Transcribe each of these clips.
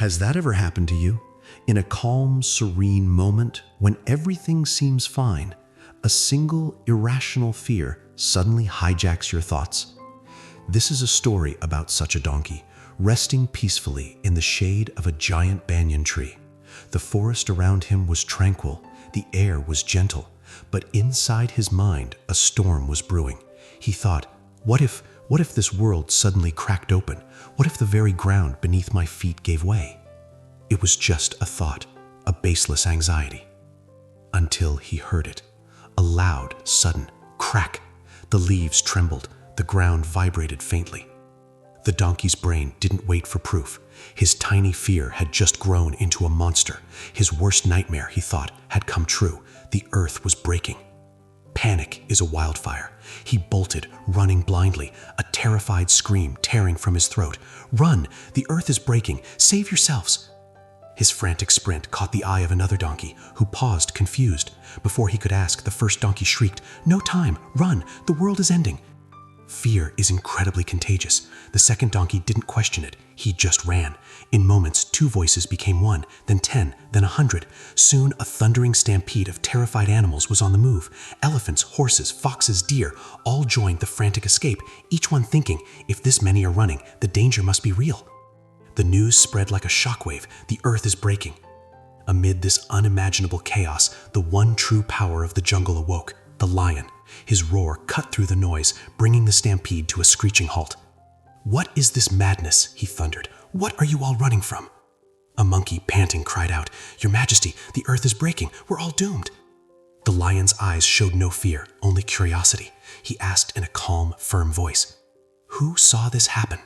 Has that ever happened to you? In a calm, serene moment, when everything seems fine, a single irrational fear suddenly hijacks your thoughts. This is a story about such a donkey, resting peacefully in the shade of a giant banyan tree. The forest around him was tranquil, the air was gentle, but inside his mind a storm was brewing. He thought, what if this world suddenly cracked open? What if the very ground beneath my feet gave way? It was just a thought, a baseless anxiety. Until he heard it. A loud, sudden crack. The leaves trembled, the ground vibrated faintly. The donkey's brain didn't wait for proof. His tiny fear had just grown into a monster. His worst nightmare, he thought, had come true. The earth was breaking. Panic is a wildfire. He bolted, running blindly, a terrified scream tearing from his throat. "Run! The earth is breaking! Save yourselves!" His frantic sprint caught the eye of another donkey, who paused, confused. Before he could ask, the first donkey shrieked, "No time! Run! The world is ending!" Fear is incredibly contagious. The second donkey didn't question it. He just ran. In moments, 2 voices became 1, then 10, then 100. Soon, a thundering stampede of terrified animals was on the move. Elephants, horses, foxes, deer, all joined the frantic escape, each one thinking, if this many are running, the danger must be real. The news spread like a shockwave. The earth is breaking. Amid this unimaginable chaos, the one true power of the jungle awoke, the lion. His roar cut through the noise, bringing the stampede to a screeching halt. "What is this madness?" he thundered. "What are you all running from?" A monkey, panting, cried out, "Your Majesty, the earth is breaking. We're all doomed." The lion's eyes showed no fear, only curiosity. He asked in a calm, firm voice, "Who saw this happen?"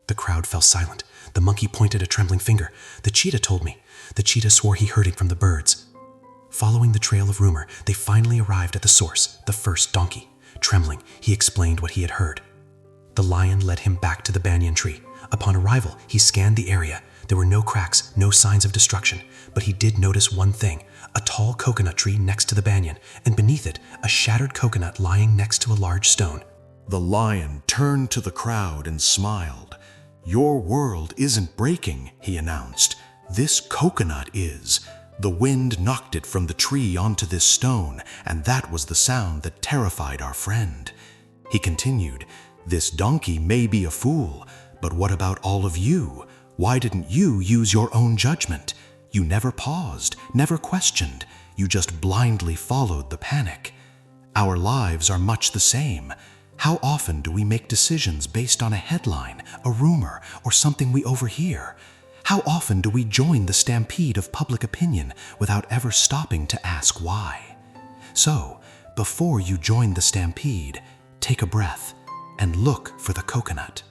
The crowd fell silent. The monkey pointed a trembling finger. "The cheetah told me." The cheetah swore he heard it from the birds. Following the trail of rumor, they finally arrived at the source, the first donkey. Trembling, he explained what he had heard. The lion led him back to the banyan tree. Upon arrival, he scanned the area. There were no cracks, no signs of destruction, but he did notice one thing, a tall coconut tree next to the banyan, and beneath it, a shattered coconut lying next to a large stone. The lion turned to the crowd and smiled. "Your world isn't breaking," he announced. "This coconut is. The wind knocked it from the tree onto this stone, and that was the sound that terrified our friend." He continued, "This donkey may be a fool, but what about all of you? Why didn't you use your own judgment? You never paused, never questioned. You just blindly followed the panic. Our lives are much the same. How often do we make decisions based on a headline, a rumor, or something we overhear? How often do we join the stampede of public opinion without ever stopping to ask why? So, before you join the stampede, take a breath and look for the coconut.